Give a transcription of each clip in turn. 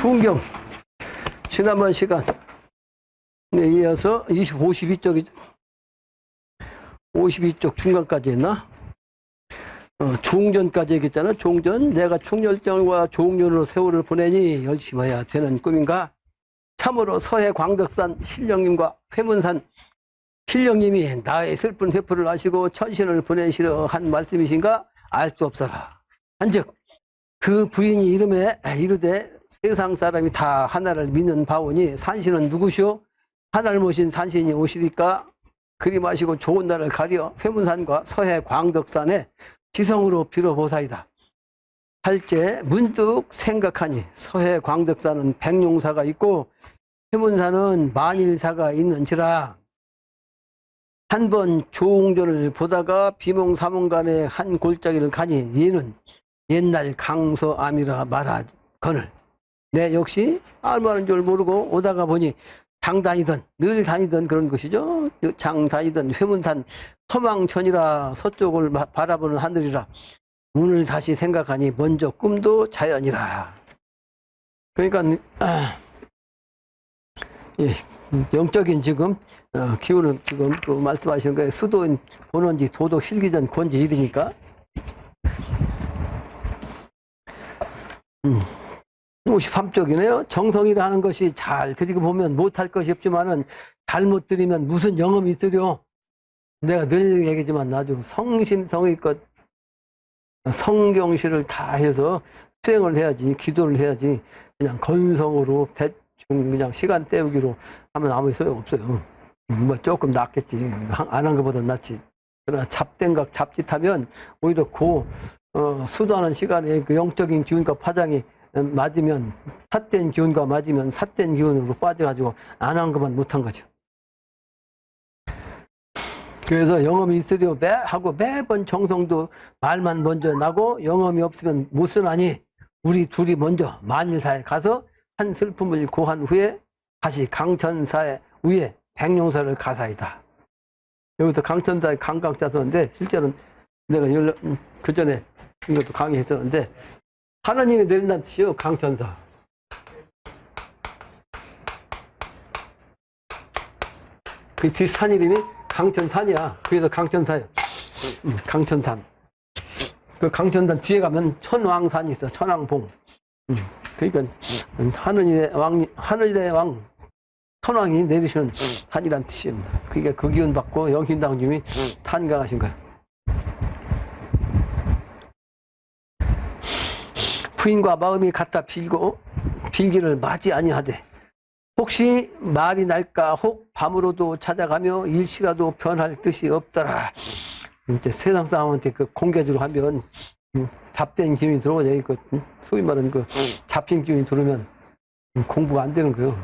풍경. 지난번 시간에 이어서 52쪽이죠. 52쪽 중간까지 했나? 종전까지 얘기했잖아. 종전. 내가 충렬정과 종전으로 세월을 보내니 열심히 해야 되는 꿈인가? 참으로 서해 광덕산 신령님과 회문산 신령님이 나의 슬픈 회포를 아시고 천신을 보내시려 한 말씀이신가? 알 수 없어라. 한즉 그 부인이 이르되 세상 사람이 다 하나를 믿는 바오니 산신은 누구시오? 하나를 모신 산신이 오시리까? 그리 마시고 좋은 날을 가려 회문산과 서해 광덕산에 지성으로 빌어보사이다. 할제 문득 생각하니 서해 광덕산은 백룡사가 있고 회문산은 만일사가 있는지라. 한번 조홍전을 보다가 비몽사몽간에 한 골짜기를 가니 얘는 옛날 강서암이라 말하거늘 내 역시 알만한 줄 모르고 오다가 보니 늘 다니던 그런 곳이죠. 다니던 회문산 서망천이라 서쪽을 바라보는 하늘이라. 오늘 다시 생각하니 먼저 꿈도 자연이라. 그러니까 예, 영적인 지금 기운을 지금 말씀하시는 거예요. 수도인 본원지 도덕 실기전 권지 일이니까. 53쪽이네요. 정성이라 하는 것이 잘 들이고 보면 못할 것이 없지만은 잘못 들이면 무슨 영험이 있으려. 내가 늘 얘기지만 아주 성심성의껏 성경시를 다 해서 수행을 해야지, 기도를 해야지. 그냥 건성으로 대충 그냥 시간 때우기로 하면 아무 소용없어요. 뭐 조금 낫겠지. 안 한 것보다 낫지. 그러나 잡된각 잡짓하면 오히려 수도하는 시간에 그 영적인 기운과 파장이 맞으면 삿된 기운과 맞으면 삿된 기운으로 빠져가지고 안 한 것만 못한 거죠. 그래서 영험이 있으려 하고 매번 정성도 말만 먼저 나고 영험이 없으면 못 쓰나니 우리 둘이 먼저 만일사에 가서 한 슬픔을 고한 후에 다시 강천사에 위에 백룡사를 가사이다. 여기서 강천사에 강강자 썼는데 실제로는 내가 그 전에 이것도 강의했었는데 하나님이 내린다는 뜻이요. 강천사. 그 뒷산 이름이 강천산이야. 그래서 강천사예요. 강천산. 그 강천산 뒤에 가면 천왕산이 있어. 천왕봉. 그러니까 하늘의 왕 천왕이 내리시는 산이란 뜻입니다. 그게 그 기운 받고 영신당님이 탄강하신 거예요. 부인과 마음이 같아 빌기를 맞이 아니하되 혹시 말이 날까 혹 밤으로도 찾아가며 일시라도 변할 뜻이 없더라. 이제 세상 사람한테 그 공개적으로 하면 잡된 기운이 들어오죠. 그 소위 말하는 그 잡힌 기운이 들어오면 공부가 안 되는 거예요.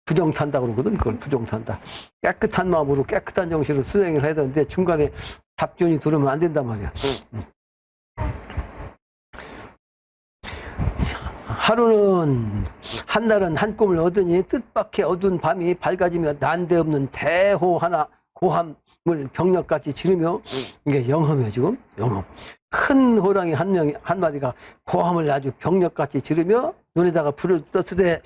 부정산다 그러거든. 그걸 부정산다. 깨끗한 마음으로 깨끗한 정신으로 수행을 해야 되는데 중간에 잡기운이 들어오면 안 된단 말이야. 한날은 한 꿈을 얻으니 뜻밖의 어두운 밤이 밝아지며 난데없는 대호 하나 고함을 병력같이 지르며 이게 영험이에요. 지금 영험. 큰 호랑이 한 마리가 고함을 아주 병력같이 지르며 눈에다가 불을 떴으되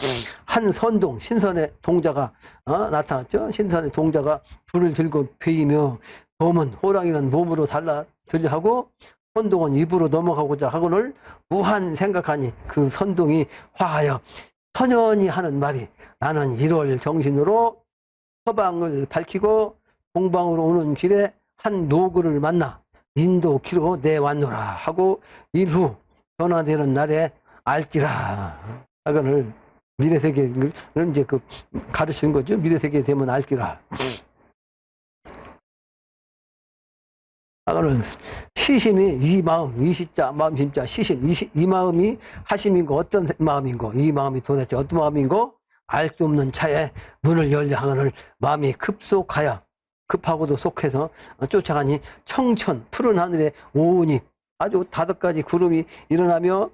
한 선동 신선의 동자가 나타났죠. 신선의 동자가 불을 들고 베이며 봄은 호랑이는 몸으로 달라들려 하고 선동은 입으로 넘어가고자 하거늘 무한 생각하니 그 선동이 화하여 선연히 하는 말이 나는 1월 정신으로 서방을 밝히고 동방으로 오는 길에 한 노구를 만나 인도키로 내왔노라 하고 일후 변화되는 날에 알기라. 하거늘 미래세계를 이제 그 가르치는 거죠. 미래세계 되면 알기라. 하거늘 시심이 이 마음, 이시자, 마음심자, 시심, 이 마음이 하심인고 어떤 마음인고 이 마음이 도대체 어떤 마음인고 알 수 없는 차에 문을 열려 하거늘 마음이 급하고도 속해서 쫓아가니 청천 푸른 하늘에 오은이 아주 5가지 구름이 일어나며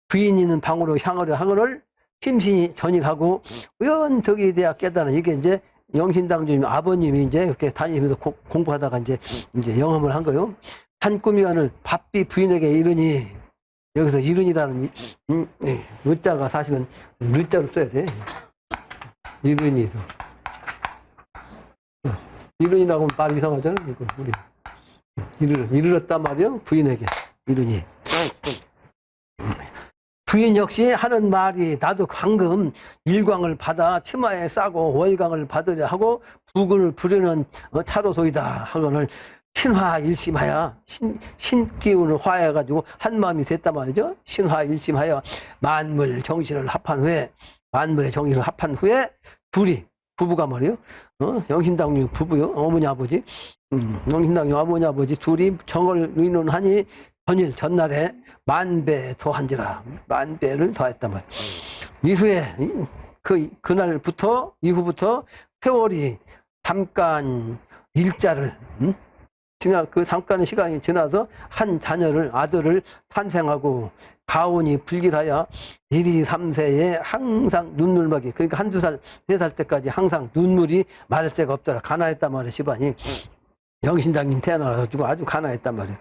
부인 있는 방으로 향하려 하거늘 심신이 전일하고 우연덕이 되어 깨달은 이게 이제 영신당 주님 아버님이 이제 그렇게 다니면서 공부하다가 이제 영험을 한 거요. 한 꿈이 하늘 바삐 부인에게 이르니 여기서 이른이라는 의자가 사실은 의자로 써야 돼. 이른이로. 이른이라고 하면 말 이상하잖아. 이거 우리 이르렀단 말이요. 부인에게 이른이. 부인 역시 하는 말이 나도 방금 일광을 받아 치마에 싸고 월광을 받으려 하고 부근을 부르는 차로소이다 하거늘 신화일심하여 신기운을 화해가지고 한마음이 됐단 말이죠. 신화일심하여 만물 정신을 합한 후에 만물의 정신을 합한 후에 둘이 부부가 말이요. 영신당류 부부요. 어머니 아버지 영신당류 어머니 아버지 둘이 정을 의논하니 전날에 만배 더한지라 만배를 더했단 말이에요. 이후에 이후부터 세월이 잠깐 일자를 그 잠깐의 시간이 지나서 한 자녀를 아들을 탄생하고 가온이 불길하여 1, 2, 3세에 항상 눈물막이 그러니까 한두 살, 4살 때까지 항상 눈물이 마를 새가 없더라. 가난했단 말이에요. 집안이 영신당님 태어나가지고 아주 가난했단 말이에요.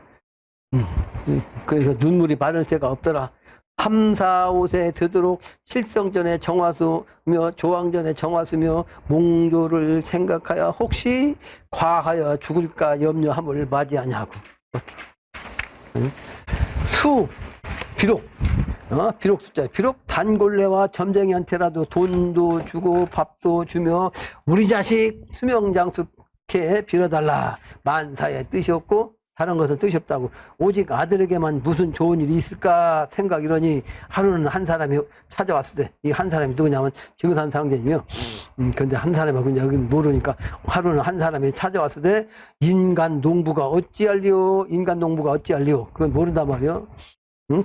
그래서 눈물이 마를 새가 없더라. 3, 4, 5세 되도록 실성전에 정화수며 조왕전에 정화수며 몽조를 생각하여 혹시 과하여 죽을까 염려함을 맞이하냐고. 비록 숫자 비록 단골레와 점쟁이한테라도 돈도 주고 밥도 주며 우리 자식 수명장수케 빌어달라. 만사의 뜻이 없고 다른 것은 뜻이 없다고. 오직 아들에게만 무슨 좋은 일이 있을까 생각 이러니 하루는 한 사람이 찾아왔을 때 이 한 사람이 누구냐면 증산 상제님이요. 근데 한 사람하고 여기는 모르니까 하루는 한 사람이 찾아왔을 때 인간 농부가 어찌할리오 그건 모른단 말이요.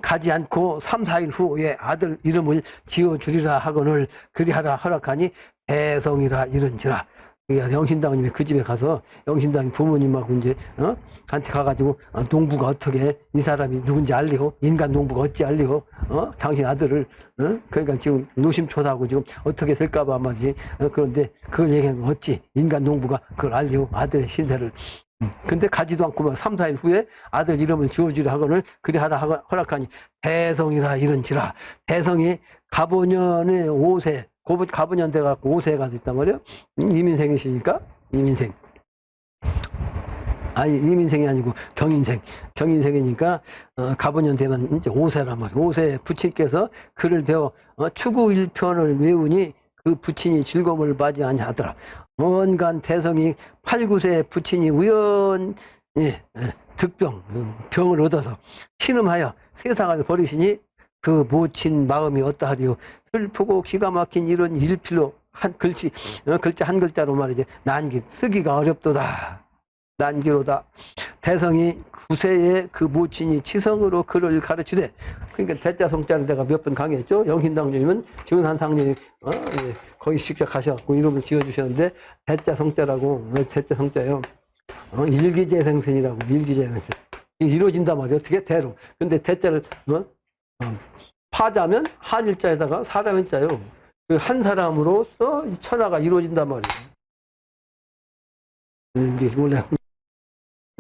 가지 않고 3, 4일 후에 아들 이름을 지어주리라 하거늘 그리하라 허락하니 대성이라 이른지라. 영신당님이 그 집에 가서 영신당 부모님하고 이제 한테 가가지고 농부가 어떻게 이 사람이 누군지 알리오? 인간 농부가 어찌 알리오? 당신 아들을 그러니까 지금 노심초사하고 지금 어떻게 될까봐 말이지. 그런데 그걸 얘기하면 어찌 인간 농부가 그걸 알리오? 아들의 신세를. 근데 가지도 않고 막 3, 4일 후에 아들 이름을 지어주려 하거늘 그리하라 허락하니 대성이라 이른지라. 대성이 가보년의 5세 가보년 돼갖고 5세에 가서 있단 말이에요. 이민생이시니까 이민생. 아니 이민생이 아니고 경인생이니까 가보년 되면 이제 5세란 말이에요. 5세 부친께서 글을 배워 추구 1편을 외우니 그 부친이 즐거움을 맞이하니 하더라. 원간 대성이 8, 9세 부친이 우연히 병을 얻어서 신음하여 세상을 버리시니 그 모친 마음이 어떠하리요. 슬프고 기가 막힌 이런 일필로 글자 한 글자로 말이지 난기 쓰기가 어렵도다. 난기로다. 대성이 9세에 그 모친이 치성으로 글을 가르치되 그러니까 대자성자를 내가 몇 번 강의했죠. 영신당님은 증산상님이 거기 직접 가셔갖고 이름을 지어주셨는데 대자성자라고 대자성자요. 일기재생선이라고 일기재생선 이루어진단 말이에요. 어떻게 대로. 근데 대자를 파자면 한일자에다가 사람일자요. 그 한 사람으로서 이 천하가 이루어진단 말이에요. 이게 원래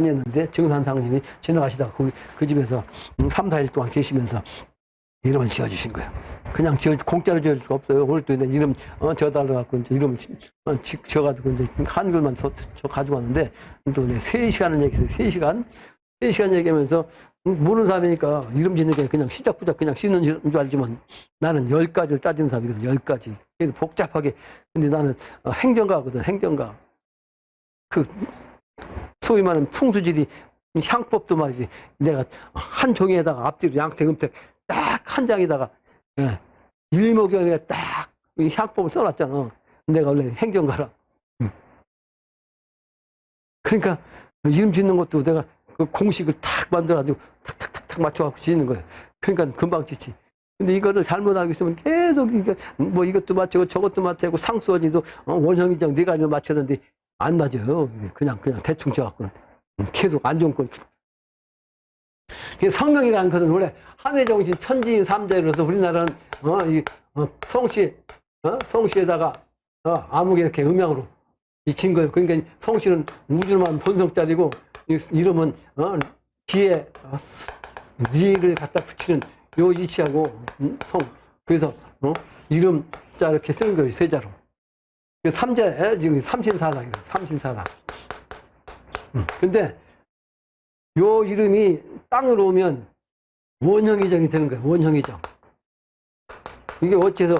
했는데 증산상님이 지나가시다가 그 집에서 3, 4일 동안 계시면서 이름을 지어주신 거예요. 그냥 공짜로 지어줄 수가 없어요. 오늘 또 이름 지어달라고 갖고 이제 이름을 지어가지고 이제 한글만 가지고 왔는데 또 3시간을 얘기했어요. 3시간 얘기하면서 모르는 사람이니까 이름 짓는 게 그냥 시작부터 그냥 씻는 줄 알지만 나는 10가지를 따지는 사람이거든. 10가지. 그래서 복잡하게. 근데 나는 행정가거든. 행정가. 소위 말하는 풍수지리 향법도 말이지. 내가 한 종이에다가 앞뒤로 양택 음택 딱 한 장에다가 일목요연에 딱 향법을 써놨잖아. 내가 원래 행정가라. 그러니까 이름 짓는 것도 내가 그 공식을 탁 만들어가지고 탁탁탁탁 맞춰갖고 짓는 거야. 그러니까 금방 짓지. 근데 이거를 잘못하고 있으면 계속 뭐 이것도 맞추고 저것도 맞추고 상수원이도 원형이정 4가지를 맞췄는데 안 맞아요. 그냥 대충 지어갖고는 계속 안 좋은 건. 성명이라는 것은 원래 한해정신 천지인 삼재로서 우리나라는 성씨에다가 아무개 이렇게 음양으로 진 거예요. 그러니까 성씨는 우주만 본성짜리고 이름은 뒤에 리를 갖다 붙이는 요 이치하고 성. 그래서 이름자 이렇게 쓰는 거예요. 세자로. 삼재 지금 삼신사상이에요. 삼신사상. 근데 요 이름이 땅으로 오면 원형이정이 되는 거예요. 원형이정. 이게 어째서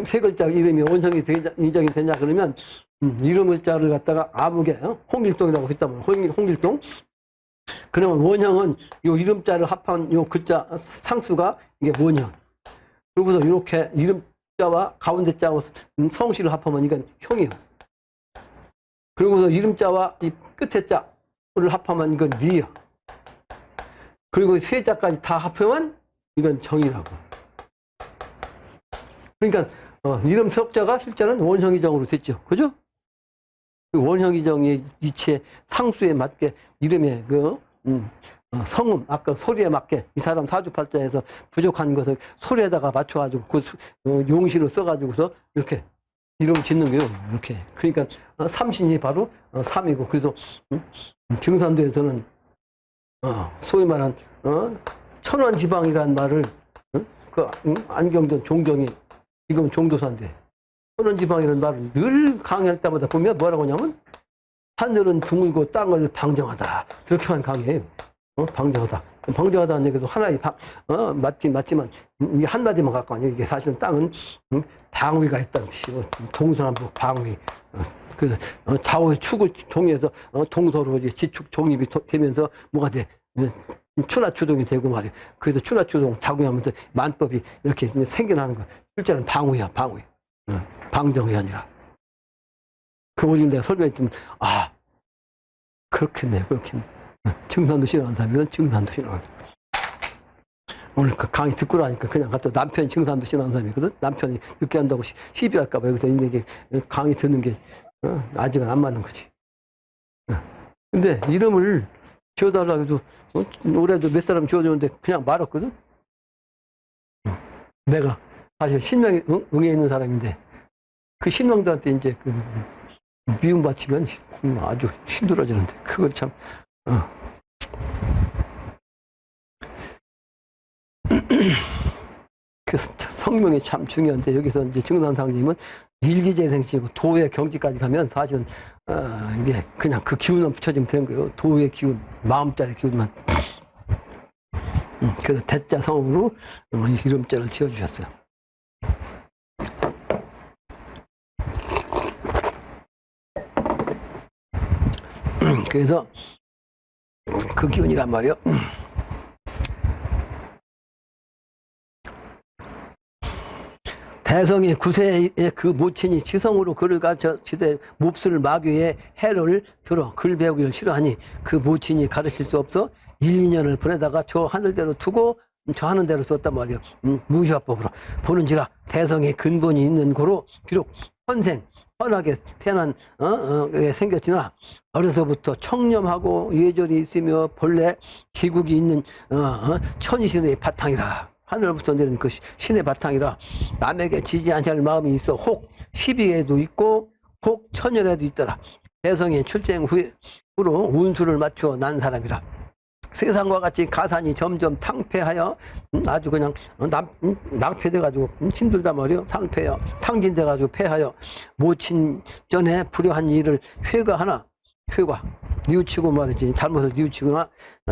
세 글자 이름이 원형이 이정이 되냐 그러면 이름 글자를 갖다가 아무개 홍길동이라고 했다면 홍길동. 그러면 원형은 요 이름자를 합한 요 글자 상수가 이게 원형. 그러고서 이렇게 이름자와 가운데 자하고 성씨를 합하면 이건 형이요. 그리고서 이름자와 이 끝에 자를 합하면 이건 리요. 그리고 세 자까지 다 합하면 이건 정이라고. 그러니까 이름 석자가 실제는 원형이정으로 됐죠. 그죠? 그 원형이정의 이체 상수에 맞게 이름의 성음, 아까 소리에 맞게 이 사람 사주팔자에서 부족한 것을 소리에다가 맞춰가지고 그 용시로 써가지고서 이렇게 이름 짓는 거예요. 이렇게. 그러니까 삼신이 바로 삼이고, 그래서 증산도에서는 소위 말한 천원지방이라는 말을 안경전 종정이 지금은 종도사인데 천원지방이라는 말을 늘 강의할 때마다 보면 뭐라고 하냐면 하늘은 드물고 땅을 방정하다. 그렇게만 강의해요. 방정하다. 방정하다는 얘기도 하나의 맞긴 맞지만 이 한마디만 갖고 아니에요. 이게 사실은 땅은 방위가 있다는 뜻이고 동서남북 방위. 그 좌우의 축을 통해서 동서로 이제 지축 종립이 되면서 뭐가 돼? 추나추동이 되고 말이에요. 그래서 추나추동 작용하면서 만법이 이렇게 생겨나는 거. 실제는 방위야, 방위. 방정이 아니라. 그 원리를 내가 설명했지만, 그렇겠네요, 그렇겠네. 증산도 싫어하는 사람이면 증산도 싫어하는 사람. 오늘 그 강의 듣고 나니까 그냥 갔다 남편이 증산도 싫어하는 사람이거든? 남편이 늦게 한다고 시비할까봐 여기서 이게 강의 듣는 게 아직은 안 맞는 거지. 근데 이름을 지어달라고 해도 올해도 몇 사람 지어줬는데 그냥 말았거든? 내가 사실 신명이 응해 있는 사람인데 그 신명들한테 이제 미움 바치면 아주 힘들어지는데 그건 참 그 성명이 참 중요한데 여기서 이제 증산상님은 일기재생시고 도의 경지까지 가면 사실은 이게 그냥 그 기운만 붙여주면 되는 거예요. 도의 기운, 마음자의 기운만. 그래서 대자 성으로 이름자를 지어주셨어요. 그래서 그 기운이란 말이요. 대성의 구세의 그 모친이 지성으로 글을 가르쳐 지대 몹쓸 마귀의 해를 들어 글 배우기를 싫어하니 그 모친이 가르칠 수 없어 1, 2년을 보내다가 저 하늘대로 두고 저 하는 대로 썼단 말이에요. 무효화법으로 보는지라 대성의 근본이 있는 고로 비록 헌생 헌하게 태어난 생겼으나 어려서부터 청렴하고 예절이 있으며 본래 기국이 있는 천이신의 바탕이라. 하늘부터 내린 그 신의 바탕이라 남에게 지지 않을 마음이 있어 혹 시비에도 있고 혹 천열에도 있더라. 대성의 출생 후로 운수를 맞추어 난 사람이라. 세상과 같이 가산이 점점 탕폐하여 아주 그냥 낭패돼가지고 힘들단 말이요. 탕폐하여 탕진돼가지고 폐하여 모친 전에 불효한 일을 회가하나 회가 뉘우치고 말이지 잘못을 뉘우치거나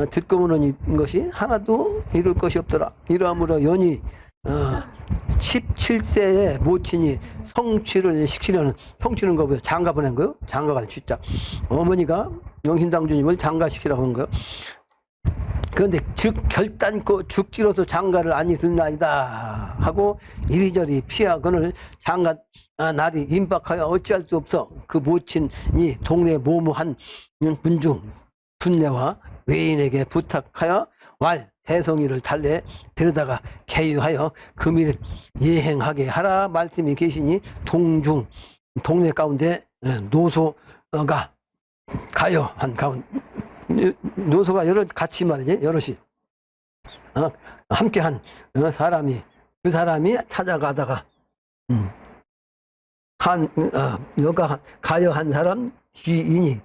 듣고 보는 것이 하나도 이룰 것이 없더라. 이러므로 연이 17세에 모친이 성취를 시키려는 성취는 거고요. 장가 보낸 거요. 장가갈 취자. 어머니가 영신당주님을 장가시키라고 한 거요. 그런데 즉 결단코 죽기로서 장가를 아니 듣나이다 하고 이리저리 피하거늘 장가 날이 임박하여 어찌할 수 없어 그 모친이 동네 모무한 군중 분내와 외인에게 부탁하여 왈 대성이를 달래 데려다가 개유하여 금일 예행하게 하라 말씀이 계시니 동네 가운데 노소가 가요 한 가운데 노소가 같이 말이지 여럿이 함께한 사람이 그 사람이 찾아가다가 여가 가요 한 사람 기인이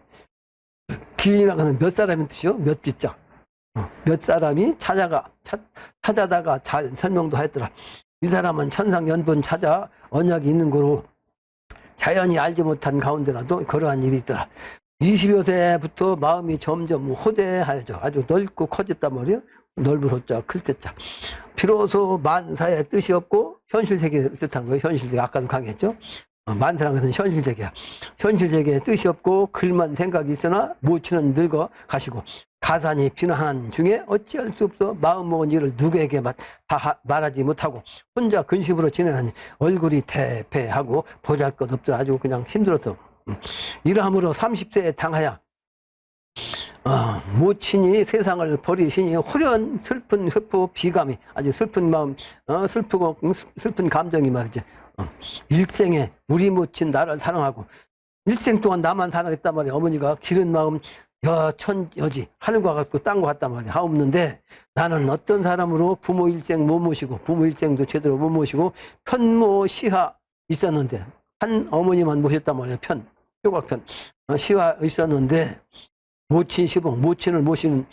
기인이라고 하는 몇 사람인 뜻이요? 몇 기자 몇 사람이 찾아다가 잘 설명도 하였더라. 이 사람은 천상연분 찾아 언약이 있는 거로 자연히 알지 못한 가운데라도 그러한 일이 있더라. 20여 세부터 마음이 점점 호대하여져 아주 넓고 커졌단 말이에요. 넓은 호자, 클 때자. 비로소 만사의 뜻이 없고 현실세계를 뜻한 거예요. 현실세계. 아까도 강했죠. 만사라는 것은 현실세계야. 현실세계에 뜻이 없고 글만 생각이 있으나 모치는 늙어 가시고 가산이 비난한 중에 어찌할 수 없어 마음먹은 일을 누구에게 다 말하지 못하고 혼자 근심으로 지내니 얼굴이 대패하고 보잘것없더라. 아주 그냥 힘들었어. 이러함으로 30세에 당하여 모친이 세상을 버리시니 후련 슬픈 회포 비감이 아주 슬픈 마음 슬프고 슬픈 감정이 말이지. 일생에 우리 모친 나를 사랑하고 일생 동안 나만 사랑했단 말이야. 어머니가 기른 마음 여천여지 하늘과 같고 땅과 같단 말이야. 하옵는데 나는 어떤 사람으로 부모 일생 못 모시고 부모 일생도 제대로 못 모시고 편모 시하 있었는데 한 어머니만 모셨단 말이야. 효각편 시하 있었는데 모친 시봉 모친을 모시는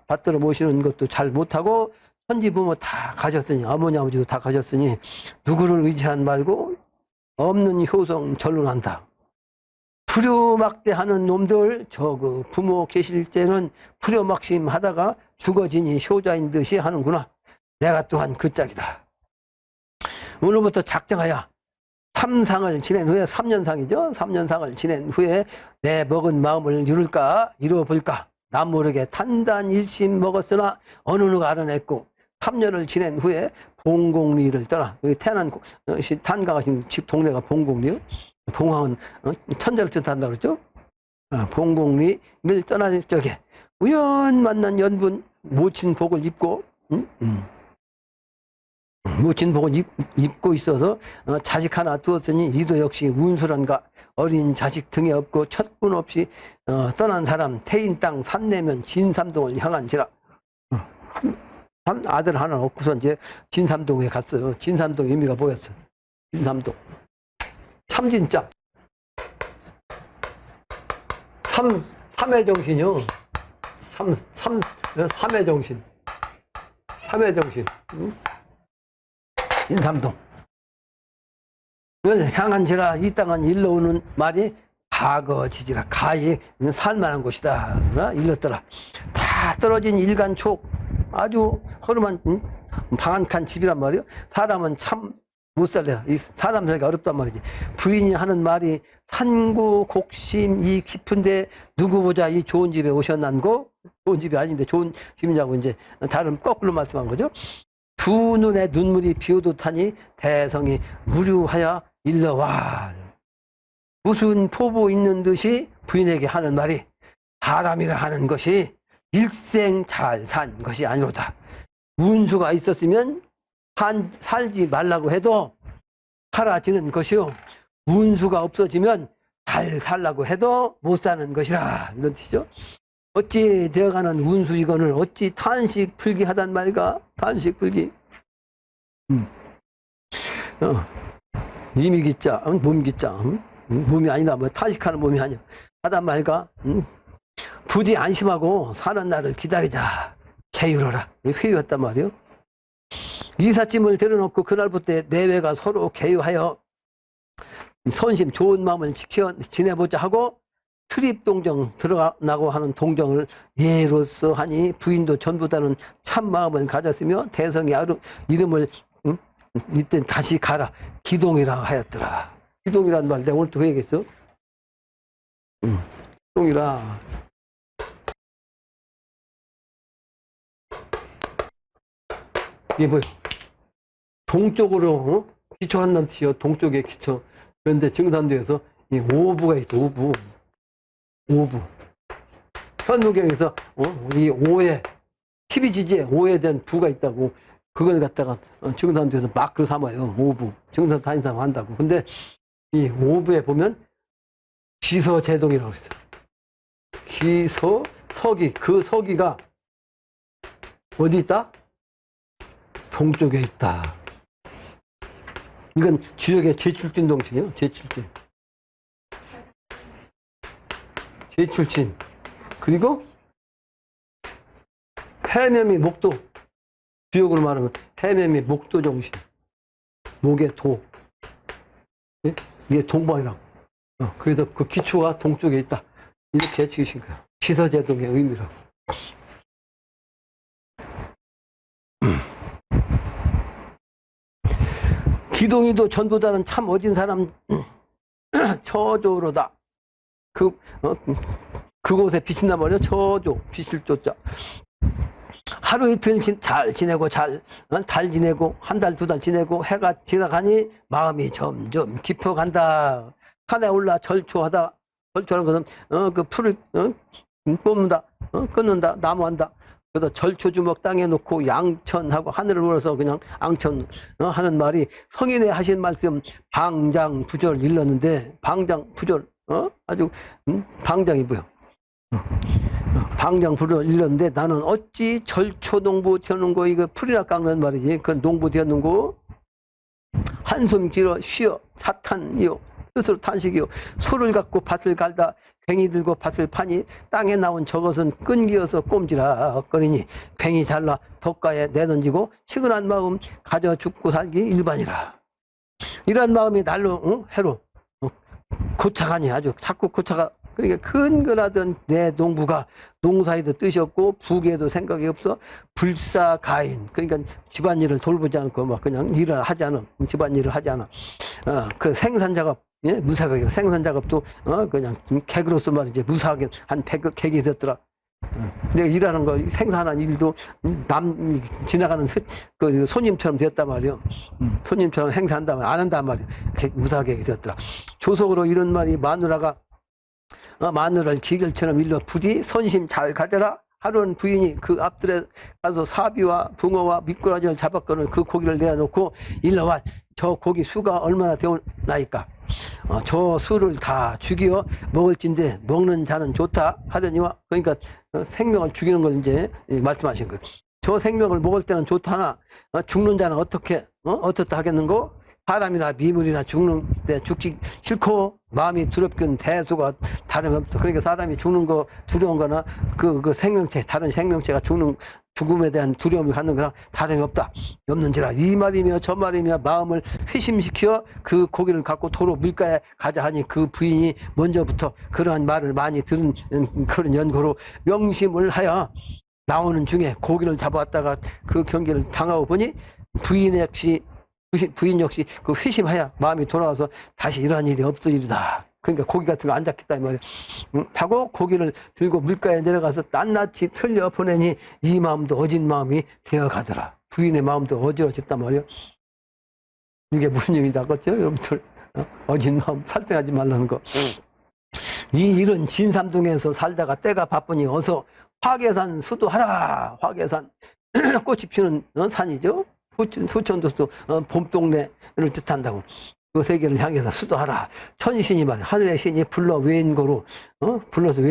받들어 모시는 것도 잘 못하고 현지 부모 다 가셨으니 어머니 아버지도 다 가셨으니 누구를 의지한 말고 없는 효성 전론한다. 불효막대하는 놈들 그 부모 계실 때는 불효막심 하다가 죽어지니 효자인 듯이 하는구나. 내가 또한 그 짝이다. 오늘부터 작정하여 3상을 지낸 후에 3년상이죠. 3년상을 지낸 후에 내 먹은 마음을 이뤄볼까. 남 모르게 탄단일심 먹었으나 어느 누가 알아냈고 3년을 지낸 후에 봉공리를 떠나. 여기 태어난 탄가가신 집 동네가 봉공리요. 봉황은 천자를 뜻한다고 그랬죠. 봉공리를 떠날 적에 우연 만난 연분 모친 복을 입고 모친 복을 입고 있어서 자식 하나 두었으니 이도 역시 운수란가 어린 자식 등에 없고 첫분 없이 떠난 사람 태인 땅 산내면 진삼동을 향한지라. 아들 하나 없고서 이제 진삼동에 갔어요. 진삼동 의미가 뭐였어? 진삼동. 참진짜. 삼의 정신이요. 삼의 정신. 삼의 정신. 진삼동. 을 향한지라 이 땅은 일러오는 말이 가거지지라. 가에 살만한 곳이다. 일렀더라. 다 떨어진 일간촉. 아주 허름한 방한칸 집이란 말이에요. 사람은 참 못 살래라. 이 사람 살기가 어렵단 말이지. 부인이 하는 말이 산고 곡심이 깊은데 누구 보자 이 좋은 집에 오셨난고. 좋은 집이 아닌데 좋은 집이냐고 이제 다른 거꾸로 말씀한 거죠. 두 눈에 눈물이 비오듯하니 대성이 무류하여 일러와. 무슨 포부 있는 듯이 부인에게 하는 말이 사람이라 하는 것이 일생 잘 산 것이 아니로다. 운수가 있었으면 살지 말라고 해도 사라지는 것이요. 운수가 없어지면 잘 살라고 해도 못 사는 것이라. 이런 뜻이죠. 어찌 되어가는 운수 이거는 어찌 탄식 풀기 하단 말가. 탄식 풀기. 이미기자, 몸기자. 몸이 아니다. 뭐 탄식하는 몸이 아니야. 하단 말가. 부디 안심하고 사는 날을 기다리자. 게으러라. 회유였단 말이요. 이삿짐을 들여놓고 그날부터 내외가 서로 개유하여 선심 좋은 마음을 지내보자 하고 출입동정 들어가고 하는 동정을 예로서 하니 부인도 전부다는 참 마음을 가졌으며 대성의 이름을 이때 다시 가라. 기동이라 하였더라. 기동이란 말 내가 오늘 또 그 얘기했어. 기동이라. 이게 뭐예요? 동쪽으로 기초한다는 뜻이요. 동쪽에 기초. 그런데 증산도에서 이 오부가 있어. 오부. 현무경에서 이 오에 12지지에 오에 대한 부가 있다고 그걸 갖다가 증산도에서 마크로 삼아요. 오부. 증산 다닌 사람 한다고. 근데 이 오부에 보면 기서제동이라고 있어요. 기서서기. 그 서기가 어디 있다? 동쪽에 있다. 이건 주역의 제출진 동식이에요. 제출진. 그리고 해면이 목도, 주역으로 말하면 해면이 목도 정신, 목의 도. 예? 이게 동방이라고. 그래서 그 기초가 동쪽에 있다. 이렇게 지으신 거예요. 시서제동의 의미라고. 기동이도 전보다는 참 어진 사람 처조로다. 그곳에 비친단 말이에요. 처조, 비칠 조자. 하루 이틀 잘 지내고 달 지내고 한 달 두 달 지내고 해가 지나가니 마음이 점점 깊어간다. 산에 올라 절초하다. 절초하는 것은 그 풀을 뽑는다, 끊는다, 나무한다. 그래서 절초주먹 땅에 놓고 양천하고 하늘을 울어서 그냥 앙천 하는 말이 성인의 하신 말씀 방장부절 일렀는데 방장부절 아주 방장이 뭐야? 방장부절 일렀는데 나는 어찌 절초농부 되었는고 이거 풀이나 깎는 말이지. 그건 농부 되었는고 한숨 길어 쉬어 사탄이요 스스로 탄식이요 소를 갖고 밭을 갈다 괭이 들고 밭을 파니 땅에 나온 저것은 끈기어서 꼼지락거리니 괭이 잘라 덕가에 내던지고 시근한 마음 가져 죽고 살기 일반이라. 이런 마음이 날로 해로 고착하니 아주 자꾸 고착하. 그러니까 근근하던 내 농부가 농사에도 뜻이 없고 부계에도 생각이 없어 불사가인. 그러니까 집안일을 돌보지 않고 막 그냥 일을 하지 않아. 집안일을 하지 않아. 그 생산작업, 예? 무사하게 생산작업도 그냥 객으로서 말이지 무사하게 한 100객이 있었더라. 내가 일하는 거 생산한 일도 남 지나가는 그 손님처럼 됐단 말이요. 손님처럼 행사한단 말이야. 안 한단 말이야. 무사하게 있었더라. 조속으로 이런 말이 마누라가 마늘을 기결처럼 일러 부디 선심 잘 가져라. 하루는 부인이 그 앞들에 가서 사비와 붕어와 미꾸라지를 잡았거늘 그 고기를 내어놓고 일러와 저 고기 수가 얼마나 되었나이까. 저 수를 다 죽여 먹을진데 먹는 자는 좋다 하더니와. 그러니까 생명을 죽이는 걸 이제 말씀하신 거예요. 저 생명을 먹을 때는 좋다나 죽는 자는 어떻다 하겠는고. 사람이나 미물이나 죽는데 죽기 싫고 마음이 두렵긴 대수가 다름없어. 그러니까 사람이 죽는 거 두려운 거나 그 생명체 다른 생명체가 죽음에 대한 두려움을 갖는 거랑 다름이 없는지라. 이 말이며 저 말이며 마음을 회심시켜 그 고기를 갖고 도로 물가에 가자 하니 그 부인이 먼저부터 그러한 말을 많이 들은 그런 연고로 명심을 하여 나오는 중에 고기를 잡아왔다가 그 경기를 당하고 보니 부인 역시 그 회심하여 마음이 돌아와서 다시 이러한 일이 없으리다. 그러니까 고기 같은 거 안 잡겠다 이 말이야. 하고 고기를 들고 물가에 내려가서 낱낱이 틀려 보내니 이 마음도 어진 마음이 되어가더라. 부인의 마음도 어지러졌단 말이야. 이게 무슨 얘기다 그렇죠 여러분들? 어진 마음 살생하지 말라는 거. 이 일은 진삼동에서 살다가 때가 바쁘니 어서 화계산 수도하라. 화계산 꽃이 피는 산이죠. 후천도수 봄동네를 뜻한다고. 그 세계를 향해서 수도하라. 천신이 말이야. 하늘의 신이 불러 외인고로 불러서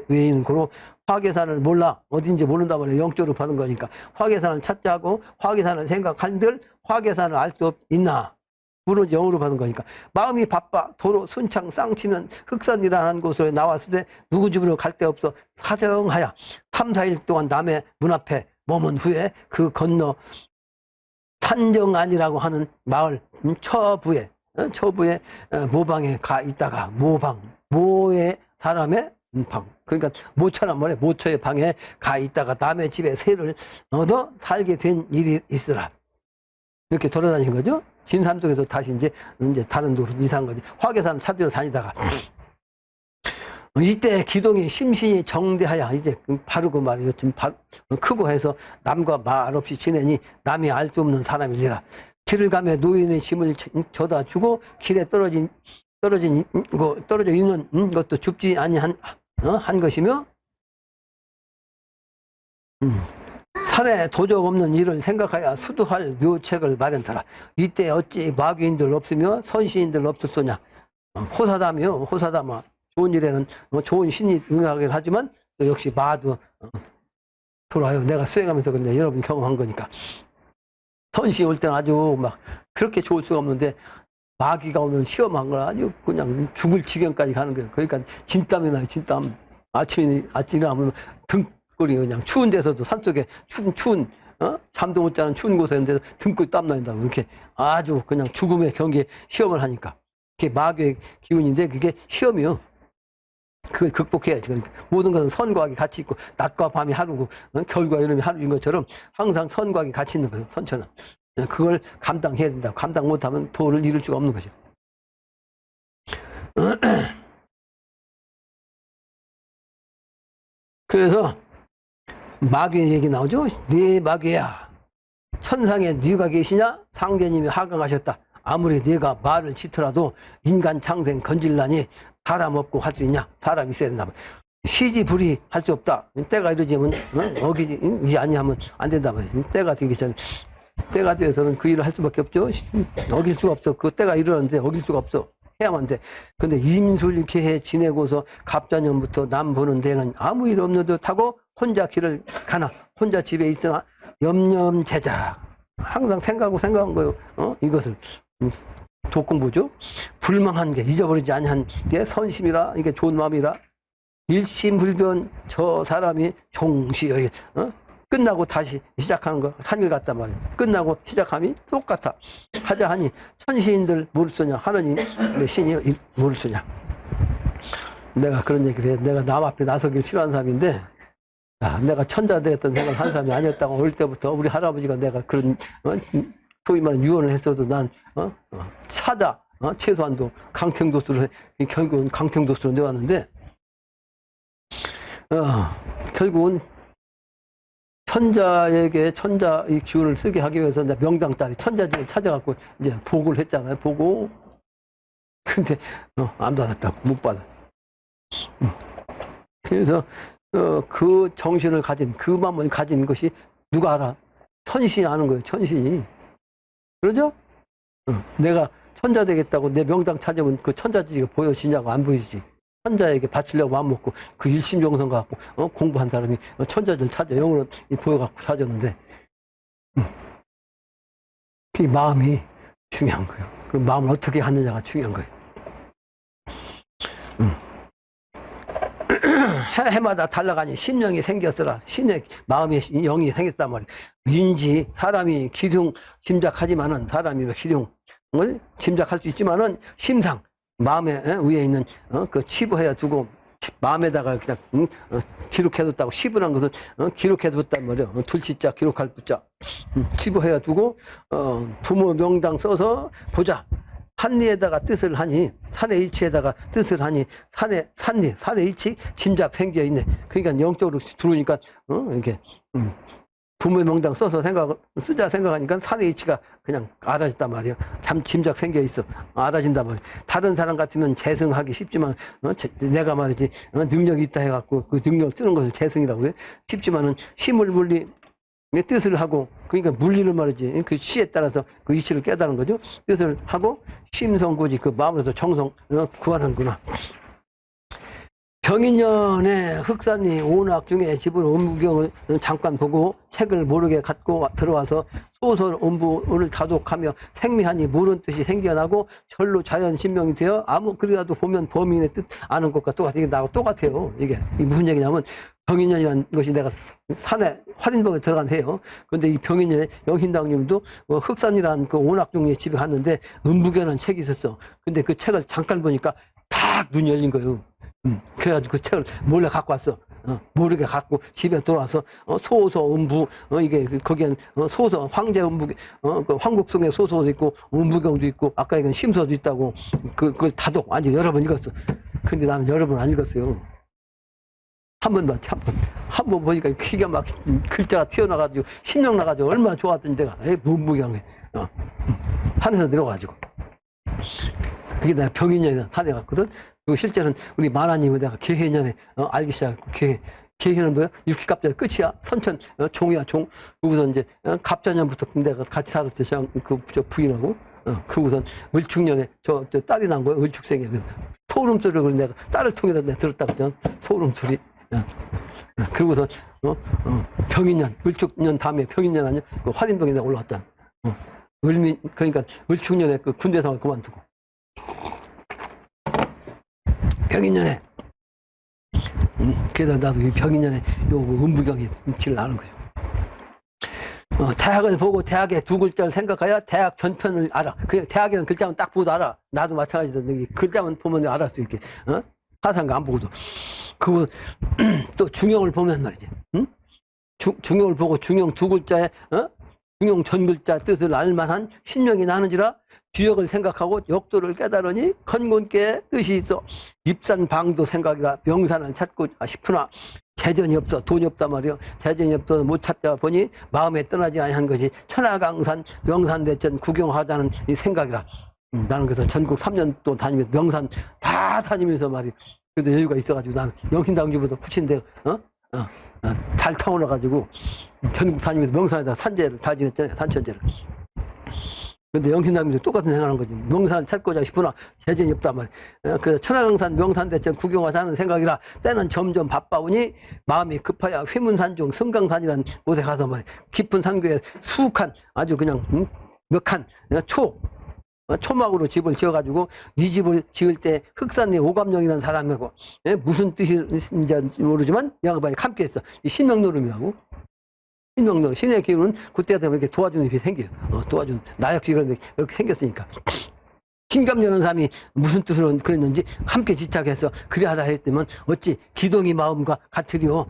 외인고로 화계산을 몰라. 어딘지 모른다 말이야. 영적으로 받은 거니까. 화계산을 찾자 하고 화계산을 생각한들 화계산을 알 수 있나. 물은 영으로 받은 거니까. 마음이 바빠 도로 순창 쌍치면 흑산이라는 곳으로 나왔을 때 누구 집으로 갈 데 없어 사정하여 3, 4일 동안 남의 문 앞에 머문 후에 그 건너 산정안이라고 하는 마을 처부에 모방에 가 있다가 모의 사람의 방. 그러니까 모처럼 말해 모처의 방에 가 있다가 남의 집에 새를 얻어 살게 된 일이 있으라. 이렇게 돌아다닌 거죠. 진삼동에서 다시 이제 다른 도로 이사한 거지. 화계산을 찾으러 다니다가 이때 기동이 심신이 정대하여 이제 바르고 말이요. 좀 크고 해서 남과 말 없이 지내니 남이 알 수 없는 사람이니라. 길을 가며 노인의 짐을 져다 주고 길에 떨어져 있는 것도 줍지 아니한 한 것이며 산에 도적 없는 일을 생각하여 수도할 묘책을 마련하라. 이때 어찌 마귀인들 없으며 선신인들 없었소냐. 호사다며 호사다마. 좋은 일에는 좋은 신이 응하긴 하지만 또 역시 마도 돌아요. 내가 수행하면서 근데 여러분 경험한 거니까. 선신이 올 때는 아주 막 그렇게 좋을 수가 없는데 마귀가 오면 시험한 걸 아주 그냥 죽을 지경까지 가는 거예요. 그러니까 진땀이 나요. 진땀. 아침에 일어나면 꼴이 그냥 추운 데서도 산속에 추운 잠도 못 자는 추운 곳에 있는데 등골 땀 난다고 이렇게 아주 그냥 죽음의 경계에 시험을 하니까 그게 마귀의 기운인데 그게 시험이요. 그걸 극복해야지. 그러니까 모든 것은 선과 악이 같이 있고 낮과 밤이 하루고 겨울과 여름이 하루인 것처럼 항상 선과 악이 같이 있는 거예요. 선천은. 그걸 감당해야 된다. 감당 못하면 도를 이룰 수가 없는 거죠. 그래서 마귀의 얘기 나오죠. 네 마귀야. 천상에 네가 계시냐? 상제님이 하강하셨다. 아무리 네가 말을 짓더라도 인간 창생 건질라니 사람 없고 할 수 있냐? 사람 있어야 된다. 시지불이 할 수 없다. 때가 이르지면 어기지 아니하면 안 된다 말이야. 때가 되기 전에 때가 되어서는 그 일을 할 수밖에 없죠. 어길 수가 없어. 그 때가 이르는데 어길 수가 없어. 해야만 돼. 근데 임술케해 지내고서 갑자년부터 남 보는 데는 아무 일 없는 듯하고 혼자 길을 가나 혼자 집에 있으나 염염제자 항상 생각한 거요. 이것을 독공부죠. 불망한 게 잊어버리지 아니한 게 선심이라 이게 좋은 마음이라 일심불변 저 사람이 종시여일 끝나고 다시 시작하는 거 한일 같단 말이에요. 끝나고 시작함이 똑같아. 하자 하니 천시인들 모를 쓰냐 하느님 내 신이 모를 쓰냐. 내가 그런 얘기를 해. 내가 남 앞에 나서기를 싫어하는 사람인데 내가 천자 되었던 생각을 한 사람이 아니었다고 어릴 때부터 우리 할아버지가 내가 그런 소위 말하는 유언을 했어도 난 찾아 최소한도 강탱도수를 결국은 강탱도수로 내왔는데 결국은 천자에게 천자의 기운을 쓰게 하기 위해서 이제 명당짜리 천자지를 찾아갖고 이제 보고를 했잖아요. 보고 근데 안 받았다고 못 받아. 그래서 그 정신을 가진 그 마음을 가진 것이 누가 알아? 천신이 아는 거예요. 천신이. 그러죠? 내가 천자 되겠다고 내 명당 찾으면 그 천자지가 보여지냐고 안 보이지. 천자에게 바치려고 마음먹고 그 일심정성 갖고 공부한 사람이 천자를 찾아 영으로 보여갖고 찾았는데 그 마음이 중요한 거예요. 그 마음을 어떻게 하느냐가 중요한 거예요. 해마다 달라가니 심령이 생겼으라. 심령 마음의 영이 생겼단 말이에요. 인지 사람이 기둥 짐작하지만은 사람이 기둥을 짐작할 수 있지만은 심상 마음에 위에 있는 그 치부해야 두고 마음에다가 그냥 기록해뒀다고 시부란 것을 기록해뒀단 말이에요. 둘치자 기록할 부자 치부해야 두고 부모 명당 써서 보자. 산리에다가 뜻을 하니 산의 일치에다가 뜻을 하니 산의 일치 짐작 생겨 있네. 그러니까 영적으로 들어오니까 이렇게 부모의 명당 써서 쓰자 생각하니까 산의 일치가 그냥 알아진단 말이에요. 짐작 생겨 있어. 알아진단 말이에요. 다른 사람 같으면 재승하기 쉽지만 내가 말이지 능력이 있다 해갖고 그 능력 쓰는 것을 재승이라고 그래. 쉽지만은 심을 물리 뜻을 하고 그러니까 물리를 말이지 그 시에 따라서 그 이치를 깨달은 거죠. 뜻을 하고 심성구지 그 마음으로서 정성 구하는구나. 병인년에 흑산리 오낙 중에 집으로 음부경을 잠깐 보고 책을 모르게 갖고 들어와서 소설 음부를 다독하며 생미하니 모른 뜻이 생겨나고 절로 자연 신명이 되어 아무 그리라도 보면 범인의 뜻 아는 것과 똑같아. 이게 나하고 똑같아요. 이게 무슨 얘기냐면 병인년이라는 것이 내가 산에 활인봉에 들어간 해요. 근데 이 병인년에 영신당님도 흑산이라는 그 오낙 중에 집에 갔는데 음부경이라는 책이 있었어. 근데 그 책을 잠깐 보니까 탁 눈이 열린 거예요. 그래가지고 그 책을 몰래 갖고 왔어. 모르게 갖고 집에 돌아와서 소서 음부 이게 거기엔 소서 황제 음부 그 황국성의 소서도 있고 음부경도 있고 아까 이건 심서도 있다고 그걸 다독 완전 여러 번 읽었어. 근데 나는 여러 번 안 읽었어요. 한 번만 한 번 보니까 기가 막 글자가 튀어나가지고 심령 나가지고 얼마나 좋았던 데가 음부경에 산에서 내려가지고 그게 내가 병인년에 산에 갔거든. 그리고 실제는 우리 만화님은 내가 개해년에 알기 시작했고 개해는 뭐야? 육기갑자 끝이야. 선천 종이야 종. 그리고서 이제 갑자년부터 내가 같이 살았죠. 그 부인하고. 그리고선 을축년에 저 딸이 난 거야. 을축생이야. 그래서 소름소리를 그런 내가 딸을 통해서 내가 들었다거든. 소름소리. 그리고서 병인년 을축년 다음에 병인년 아니야? 그 활인병에 내가 올라왔잖아. 그러니까 을축년에 그 군대 생활 그만두고. 병인년에 그래서 나도 이 병인년에 요 음부경이 지를 나는 거죠. 대학을 보고 대학의 두 글자를 생각해야 대학 전편을 알아. 그 대학에는 글자만 딱 보고도 알아. 나도 마찬가지로 글자만 보면 알을 수 있게. 사상가 안 보고도. 그거 또 중용을 보면 말이지. 중용을 보고 중용 두 글자에 중용 전 글자 뜻을 알만한 신명이 나는지라 주역을 생각하고 역도를 깨달으니 건곤께 뜻이 있어 입산방도 생각이라 명산을 찾고 싶으나 재전이 없어 돈이 없단 말이요. 재전이 없어서 못 찾다 보니 마음에 떠나지 아니한 것이 천하강산 명산대천 구경하자는 이 생각이라. 나는 그래서 전국 3년 또 다니면서 명산 다 다니면서 말이요. 그래도 여유가 있어가지고 나는 영신당주보다 후친데 잘 타올라가지고 전국 다니면서 명산에다 산재를 다 지냈잖아요. 산천재를. 근데 영신당주도 똑같은 생각하는 거지. 명산을 찾고자 싶으나 재전이 없단 말이야. 그래서 천하강산 명산대천 구경하자 하는 생각이라 때는 점점 바빠오니 마음이 급하여 휘문산 중 승강산이라는 곳에 가서 말이야. 깊은 산교에 수칸 아주 그냥 몇 칸 초막으로 집을 지어가지고 이 집을 지을 때 흑산리 오감령이라는 사람이고 무슨 뜻인지 모르지만 양반이 함께 했어. 이 신명노름이라고. 신명노름. 신의 기운은 그때 되면 이렇게 도와주는 일이 생겨요. 도와주는 나 역시 그런데 이렇게 생겼으니까. 신감려는 사람이 무슨 뜻으로 그랬는지 함께 집착해서 그리 하라 했더면 어찌 기동이 마음과 같으리요.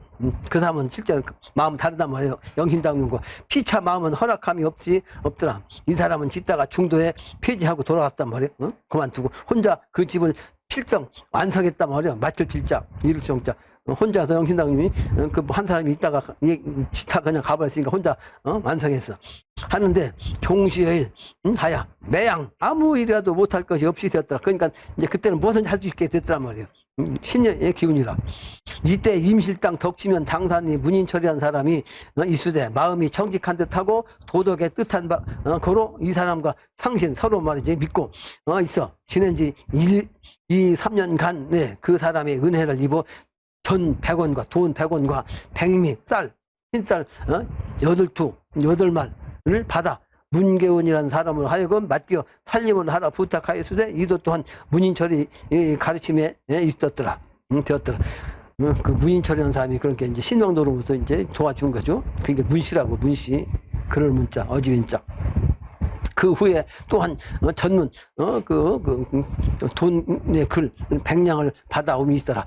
그 사람은 실제 마음 다르단 말이에요. 영신당론과 피차 마음은 허락함이 없더라. 이 사람은 짓다가 중도에 폐지하고 돌아갔단 말이에요. 그만두고 혼자 그 집을 필성 완성했단 말이에요. 마칠 필자 이룰 정자. 혼자서 영신당님이 그 한 사람이 있다가 지타 그냥 가버렸으니까 혼자 완성했어. 하는데 종시여일 하야 매양 아무 일이라도 못할 것이 없이 되었더라. 그러니까 이제 그때는 무엇든지 할 수 있게 됐더란 말이에요. 신의 기운이라. 이때 임실당 덕치면 장산이 문인철이라는 사람이 있으되 마음이 청직한 듯하고 도덕의 뜻한 바 거로 이 사람과 상신 서로 말이지 믿고 있어. 지낸 지 3년간 그 사람의 은혜를 입어 전 100원과 돈 100원과 백미, 쌀, 흰쌀 8말을 받아 문계원이라는 사람을 하여금 맡겨 살림을 하라 부탁하였으되 이도 또한 문인철이 가르침에 있었더라. 되었더라. 그 문인철이라는 사람이 그렇게 이제 신명노로면서 이제 도와준 거죠. 그게 문씨라고 문씨. 그럴 문자, 어지린 자. 그 후에 또한 전문 돈의 글 100냥을 받아옴이 있더라.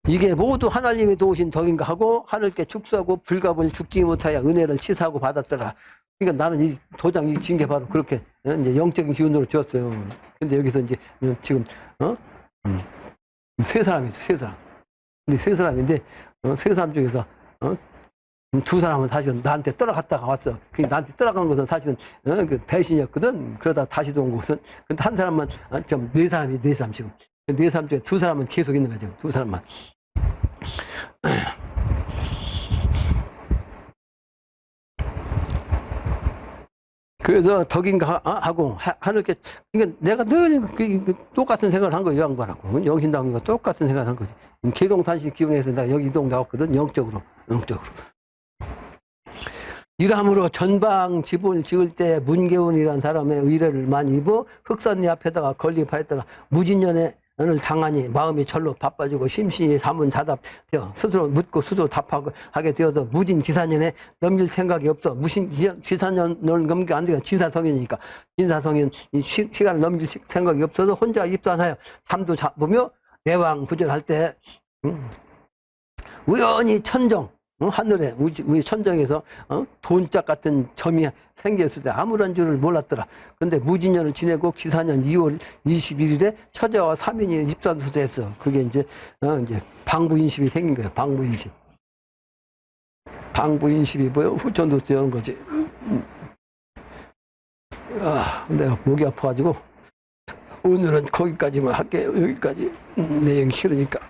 이게 모두 하나님이 도우신 덕인가 하고 하늘께 축소하고 불갑을 죽지 못하여 은혜를 치사하고 받았더라. 그러니까 나는 이 도장 이 징계 바로 그렇게 이제 영적인 기운으로 주었어요. 근데 여기서 이제 지금 세 사람이죠. 세 사람. 근데 세 사람인데 세 사람 중에서 두 사람은 사실은 나한테 떠나갔다가 왔어. 그 나한테 떠나간 것은 사실은 그 배신이었거든. 그러다 다시 온 것은. 근데 한 사람만 좀 네 사람 지금. 네 사람 중에 두 사람은 계속 있는 거죠. 두 사람만. 그래서 덕인가 하고 하늘께 그러니까 내가 늘 똑같은 생각을 한 거예요. 양반하고 영신당과 똑같은 생각을 한 거지. 계동산식 기운에서 내가 여기 이동 나왔거든. 영적으로. 이러함으로 전방 집을 지을 때 문계원이라는 사람의 의뢰를 많이 입어 흑산리 앞에다가 건립하였더라. 무진년을 당하니 마음이 절로 바빠지고 심신이 사문자답되어 스스로 묻고 스스로 답하게 되어서 무진 기사년에 넘길 생각이 없어. 무신 기사년을 넘기면 안 되니까 진사성인이니까 진사성인 시간을 넘길 생각이 없어서 혼자 입산하여 잠도 잡으며 내왕부전할 때 우연히 천정 하늘에 우리 천정에서 돈짝 같은 점이 생겼을 때 아무런 줄을 몰랐더라. 그런데 무진년을 지내고 기사년 2월 21일에 처제와 3인이 입산수됐어. 그게 이제 방부인십이 생긴 거예요. 방부인십이 뭐요? 후천도 되는 거지. 내가 목이 아파가지고 오늘은 거기까지만 할게요. 여기까지 내용이 싫으니까.